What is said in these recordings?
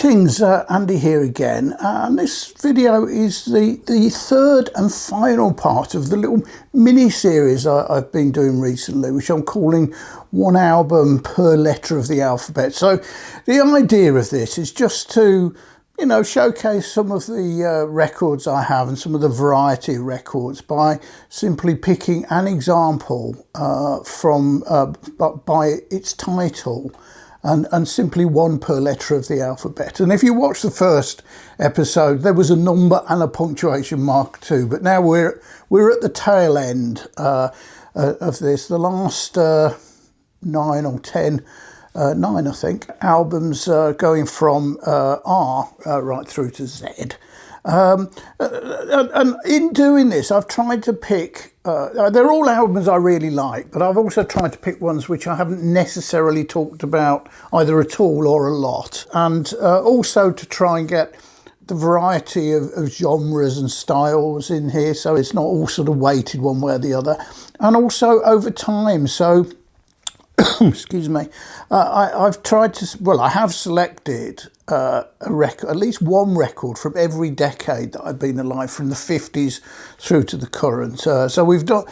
Greetings, Andy here again, and this video is the third and final part of the little mini-series I've been doing recently, which I'm calling One Album Per Letter of the Alphabet. So the idea of this is just to, showcase some of the records I have and some of the variety of records by simply picking an example by its title. And simply one per letter of the alphabet. And if you watch the first episode, there was a number and a punctuation mark too. But now we're at the tail end of this. The last 9 or 10, 9 I think, albums going from R right through to Z. And in doing this, I've tried to pick, they're all albums I really like, but I've also tried to pick ones which I haven't necessarily talked about either at all or a lot. And also to try and get the variety of genres and styles in here, so it's not all sort of weighted one way or the other. And also over time, so excuse me, I've tried to, I have selected a record, at least one record from every decade that I've been alive, from the 50s through to the current. So we've done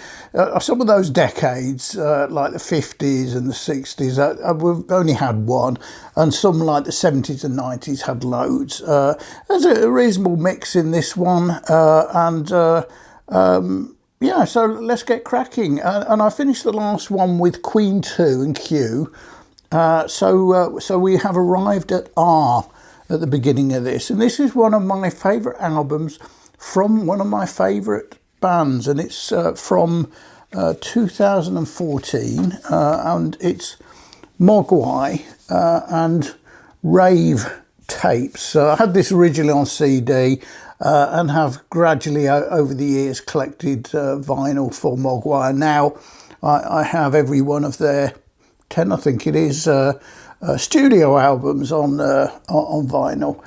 some of those decades, like the 50s and the 60s, we've only had one, and some like the 70s and 90s had loads. There's a reasonable mix in this one, yeah, so let's get cracking. And I finished the last one with Queen 2 and Q. So we have arrived at R at the beginning of this. And this is one of my favourite albums from one of my favourite bands. And it's from 2014. And it's Mogwai and Rave tapes. I had this originally on CD. And have gradually over the years collected vinyl for Mogwai. And now I have every one of their 10, I think it is, studio albums on vinyl.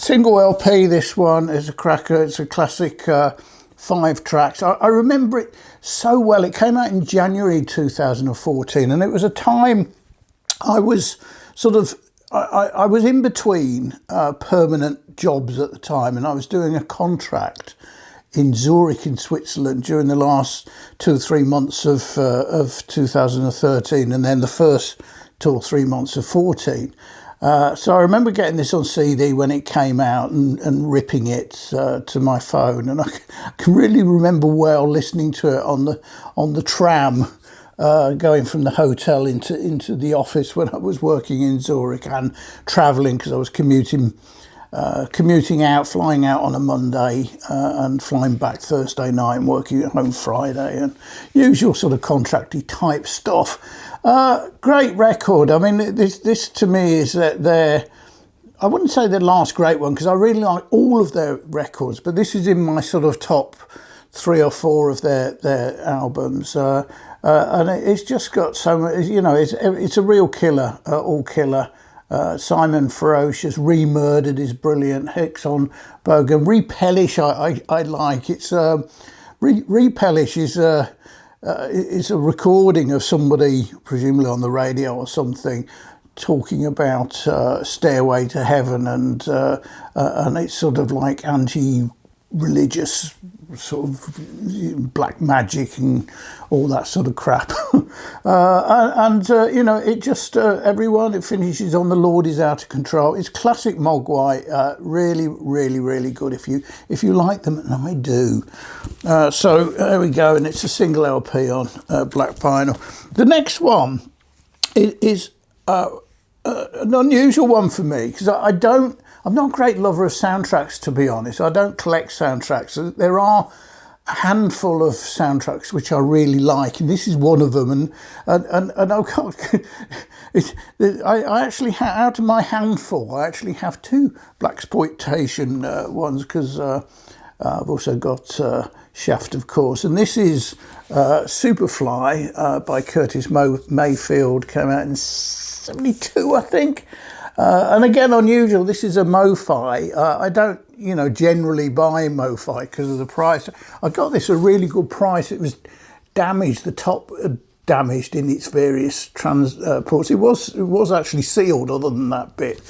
Single LP, this one is a cracker. It's a classic 5 tracks. I remember it so well. It came out in January 2014, and it was a time I was sort of, I was in between permanent jobs at the time, and I was doing a contract in Zurich in Switzerland during the last 2 or 3 months of 2013, and then the first 2 or 3 months of 14. So I remember getting this on CD when it came out and ripping it to my phone, and I can really remember well listening to it on the tram. Going from the hotel into the office when I was working in Zurich, and travelling because I was commuting out, flying out on a Monday and flying back Thursday night and working at home Friday, and usual sort of contracty type stuff. Great record. I mean, this to me is their, I wouldn't say their last great one, because I really like all of their records, but this is in my sort of top 3 or 4 of their albums. And it's just got so much, it's a real killer, all killer. Simon Ferocious, Re-Murdered is brilliant. Hicks on Bogan. Repellish I like. It's Repellish is a recording of somebody, presumably on the radio or something, talking about Stairway to Heaven, and it's sort of like anti-religious sort of black magic and all that sort of crap. It just everyone, it finishes on The Lord Is Out of Control. It's classic Mogwai, really, really, really good if you like them, and I do. So there we go, and it's a single LP on black vinyl. The next one is an unusual one for me, because I'm not a great lover of soundtracks, to be honest. I don't collect soundtracks. There are a handful of soundtracks which I really like, and this is one of them. And I've got, I actually out of my handful, I actually have 2 blaxploitation ones, because I've also got Shaft, of course. And this is Superfly by Curtis Mayfield. Came out in 72, I think. And again, unusual. This is a MoFi. I don't, generally buy MoFi because of the price. I got this at a really good price. It was damaged. The top damaged in its various transports. It was actually sealed, other than that bit.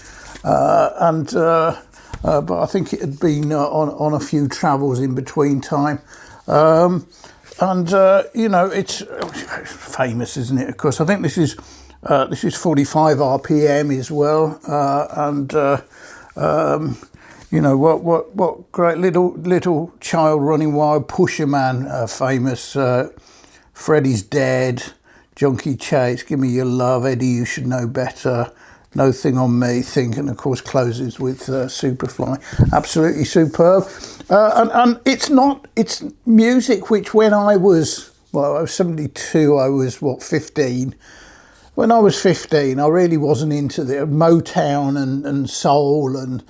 But I think it had been on a few travels in between time. It's famous, isn't it? Of course, I think this is 45 RPM as well, what great little child running wild, Pusher Man, famous. Freddy's Dead, Junkie Chase, Give Me Your Love, Eddie You Should Know Better, No Thing on Me, Think, and of course closes with Superfly. Absolutely superb. And it's music which when I was 72, I was 15. When I was 15, I really wasn't into the Motown and soul and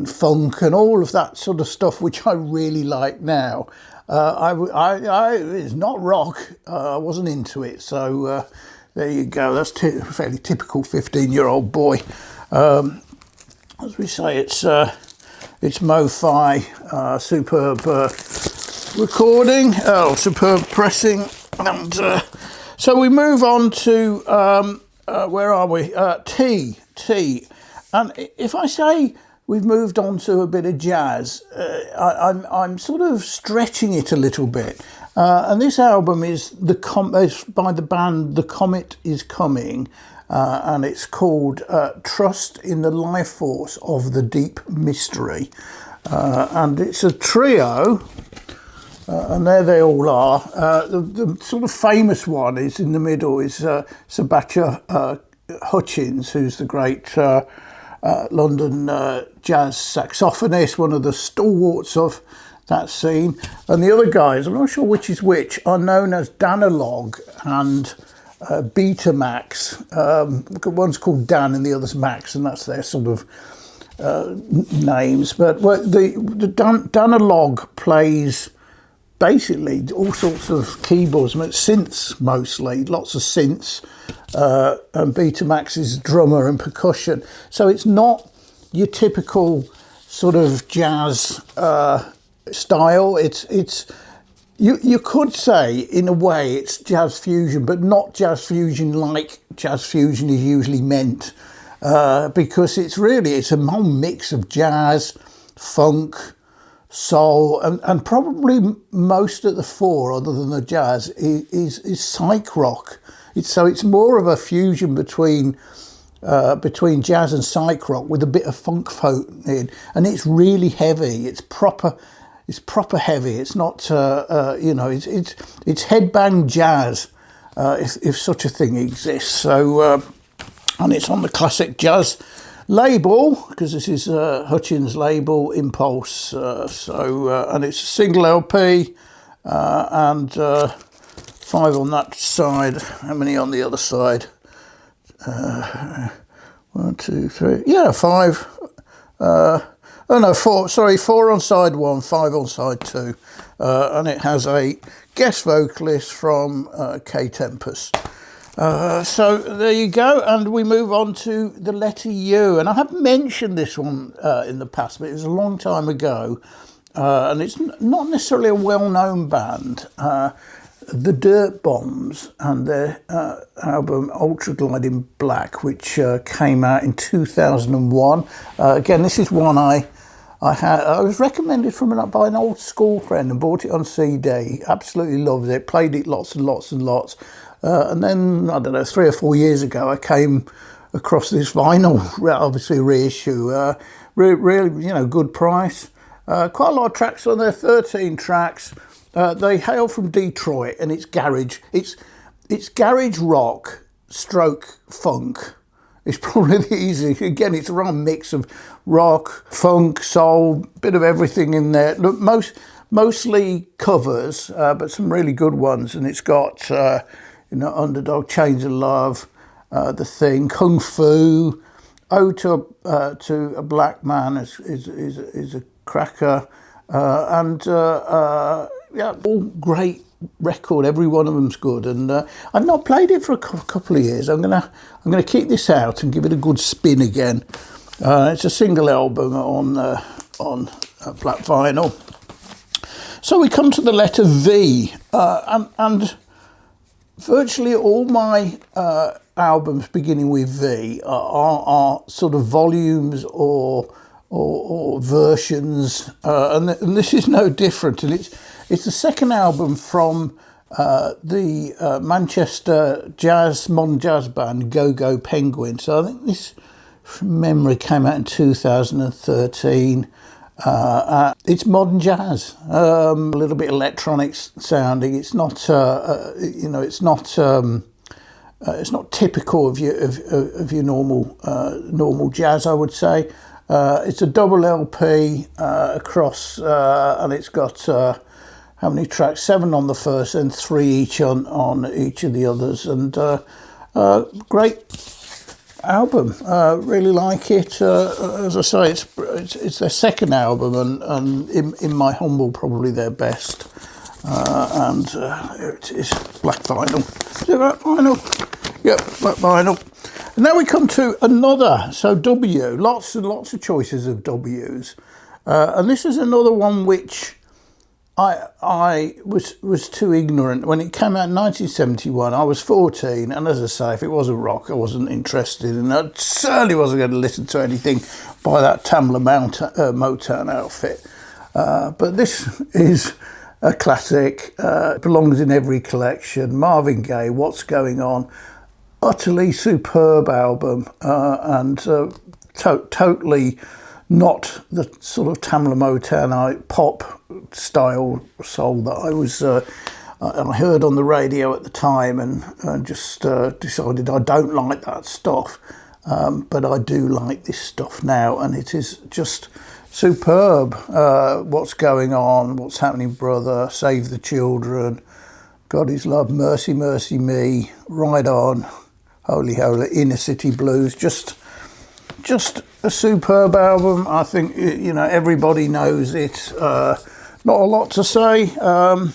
funk and all of that sort of stuff, which I really like now. It's not rock. I wasn't into it. So there you go. That's fairly typical 15-year-old boy. As we say, it's Mo-Fi, superb recording, superb pressing, and so we move on to where are we? T. And if I say we've moved on to a bit of jazz, I'm sort of stretching it a little bit. And this album is by the band The Comet Is Coming, and it's called Trust in the Life Force of the Deep Mystery. And it's a trio, and there they all are. The sort of famous one is in the middle, is Sebastian Hutchins, who's the great London jazz saxophonist, one of the stalwarts of that scene. And the other guys, I'm not sure which is which, are known as Danalog and Betamax. One's called Dan and the other's Max, and that's their sort of names. But the Danalog plays basically all sorts of keyboards, synths mostly, lots of synths, and Betamax is drummer and percussion. So it's not your typical sort of jazz style. You could say in a way it's jazz fusion, but not jazz fusion like jazz fusion is usually meant, because it's a whole mix of jazz, funk, soul, and probably most of the four, other than the jazz, is psych rock. It's more of a fusion between jazz and psych rock with a bit of funk folk in, and it's really heavy. It's proper heavy. It's not it's headbang jazz, if such a thing exists. So and it's on the Classic Jazz label, because this is Hutchins' label, Impulse. And it's a single LP, and 5 on that side. How many on the other side? 1, 2, 3. Yeah, 5. 4. Sorry, 4 on side 1, 5 on side 2. And it has a guest vocalist from K-Tempest. So there you go, and we move on to the letter U. And I have mentioned this one in the past, but it was a long time ago, and it's not necessarily a well-known band. The Dirt Bombs and their album Ultra Glide in Black, which came out in 2001. Again, this is one I was recommended by an old school friend and bought it on CD. Absolutely loved it. Played it lots and lots and lots. And then, I don't know, 3 or 4 years ago, I came across this vinyl, obviously reissue. Really, good price. Quite a lot of tracks on there, 13 tracks. They hail from Detroit, and it's garage. It's garage rock stroke funk. It's probably the easiest. Again, it's a real mix of rock, funk, soul, bit of everything in there. Look, mostly covers, but some really good ones. And it's got Underdog, Chains of Love, The Thing, Kung Fu, Ode to a Black Man is a cracker, and all great record. Every one of them's good, and I've not played it for a couple of years. I'm gonna keep this out and give it a good spin again. It's a single album on black vinyl. So we come to the letter V, and virtually all my albums beginning with V are sort of volumes or versions, and this is no different. And it's the second album from the Manchester modern jazz band Go Go Penguin. So I think this, from memory, came out in 2013. It's modern jazz, a little bit electronic sounding. It's not, it's not typical of your normal jazz, I would say. It's a double LP across, and it's got how many tracks? 7 on the first and 3 each on each of the others, and great album. Really like it. As I say, it's their second album, and in my humble, probably their best. And here it is, black vinyl. Is it black vinyl? Yep, black vinyl. And now we come to another, so W, lots and lots of choices of W's. And this is another one which I was too ignorant. When it came out in 1971, I was 14, and as I say, if it wasn't rock, I wasn't interested, and I certainly wasn't going to listen to anything by that Tamla Motown outfit. But this is a classic, belongs in every collection. Marvin Gaye, What's Going On? Utterly superb album, and totally not the sort of Tamla Motown pop style soul that I heard on the radio at the time, and just decided I don't like that stuff, but I do like this stuff now, and it is just superb. What's Going On? What's Happening, Brother? Save the Children. God Is Love. Mercy, Mercy Me. Ride On. Holy Holy, Inner City Blues, just a superb album. I think, everybody knows it. Not a lot to say. A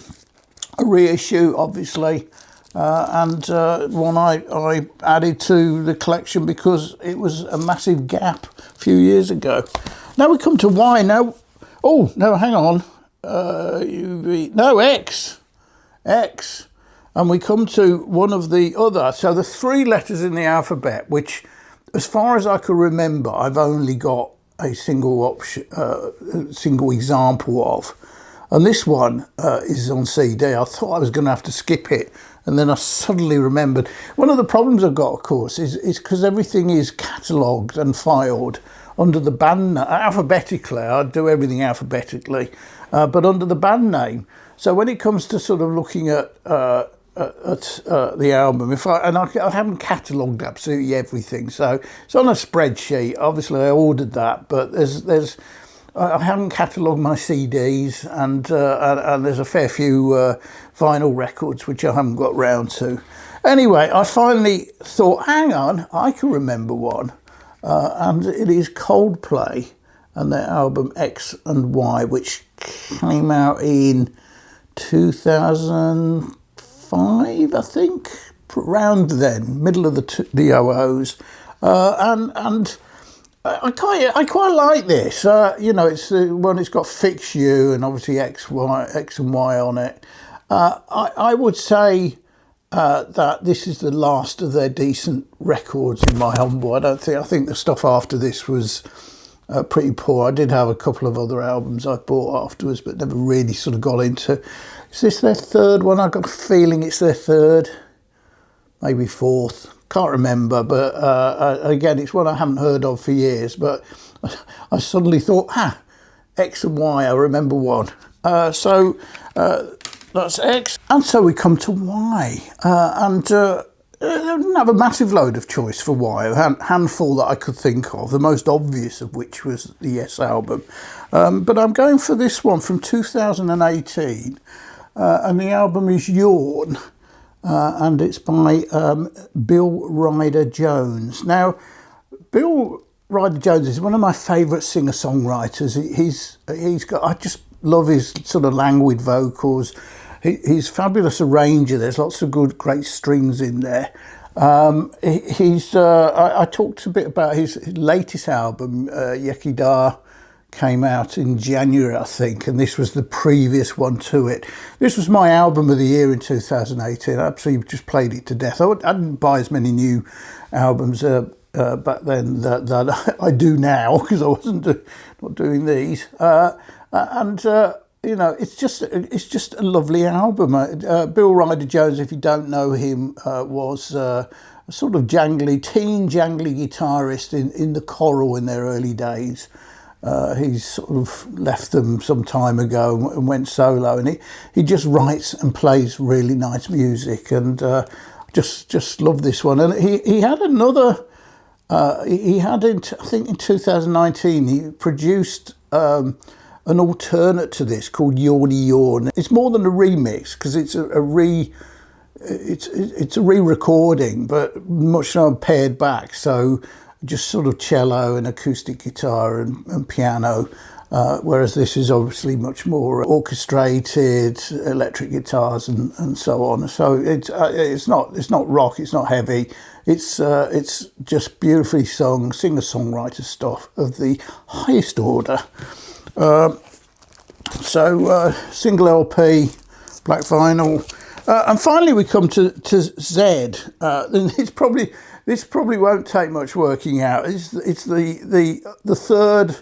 reissue, obviously, and one I added to the collection because it was a massive gap a few years ago. Now we come to Y. Now, oh no, hang on. X. And we come to one of the other. So the 3 letters in the alphabet, which, as far as I can remember, I've only got a single example of. And this one is on CD. I thought I was going to have to skip it, and then I suddenly remembered. One of the problems I've got, of course, is because everything is catalogued and filed under the band alphabetically. I do everything alphabetically, but under the band name. So when it comes to sort of looking at the album, I haven't catalogued absolutely everything, so it's on a spreadsheet. Obviously, I ordered that, but I haven't catalogued my CDs, and there's a fair few vinyl records which I haven't got round to. Anyway, I finally thought, hang on, I can remember one, and it is Coldplay and their album X and Y, which came out in 2005, I think, around then, middle of the 00s, and I quite like this. It's the one. It's got Fix You and obviously X and Y on it. I would say that this is the last of their decent records in my humble. I think the stuff after this was pretty poor. I did have a couple of other albums I bought afterwards, but never really sort of got into. Is this their third one? I've got a feeling it's their third, maybe fourth. Can't remember, but again, it's one I haven't heard of for years. But I suddenly thought, X and Y, I remember one. So that's X. And so we come to Y. I didn't have a massive load of choice for Y, a handful that I could think of, the most obvious of which was the Yes album. But I'm going for this one from 2018, and the album is Yawn, and it's by Bill Ryder Jones. Now, Bill Ryder Jones is one of my favourite singer-songwriters. He's got, I just love his sort of languid vocals. He's a fabulous arranger. There's lots of great strings in there. I talked a bit about his latest album, Yekida came out in January, I think, and this was the previous one to it. This was my album of the year in 2018. I absolutely just played it to death. I didn't buy as many new albums back then that I do now, because I wasn't not doing these. You know, it's just a lovely album. Bill Ryder Jones, if you don't know him, was a sort of jangly guitarist in the Coral in their early days. He's sort of left them some time ago and went solo, and he just writes and plays really nice music, and just love this one. And he had another. He had I think in 2019 he produced an alternate to this called Yawny Yawn. It's more than a remix, because it's a re-recording, but much more pared back. So just sort of cello and acoustic guitar and piano, whereas this is obviously much more orchestrated, electric guitars and so on. So it's not rock, it's not heavy. It's just beautifully sung, singer-songwriter stuff of the highest order. Single LP, black vinyl, and finally we come to Z. And this probably won't take much working out. It's the third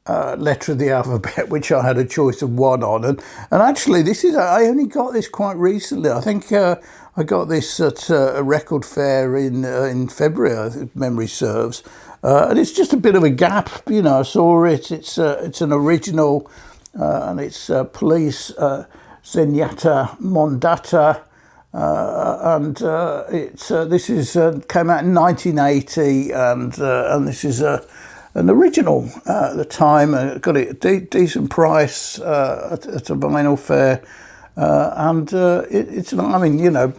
letter of the alphabet, which I had a choice of one on, and actually I only got this quite recently. I think I got this at a record fair in February, if memory serves, and it's just a bit of a gap. You know, I saw it. It's an original, and it's Police Zenyatta Mondata. This came out in 1980, and this is an original at the time. Got it at a decent price at a vinyl fair, I mean, you know,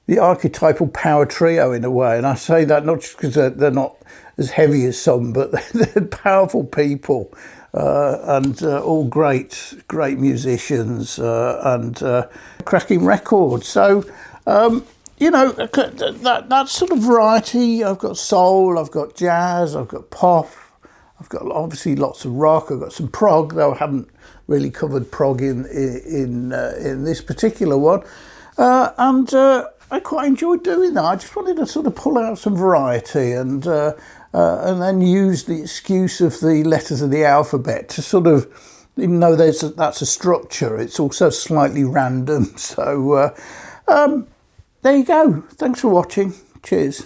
the archetypal power trio in a way, and I say that not just because they're not as heavy as some, but they're powerful people. And all great musicians and cracking records. So, you know, that sort of variety. I've got soul, I've got jazz, I've got pop, I've got obviously lots of rock. I've got some prog, though I haven't really covered prog in this particular one. I quite enjoyed doing that. I just wanted to sort of pull out some variety and then use the excuse of the letters of the alphabet to sort of, even though that's a structure, it's also slightly random. So there you go. Thanks for watching. Cheers.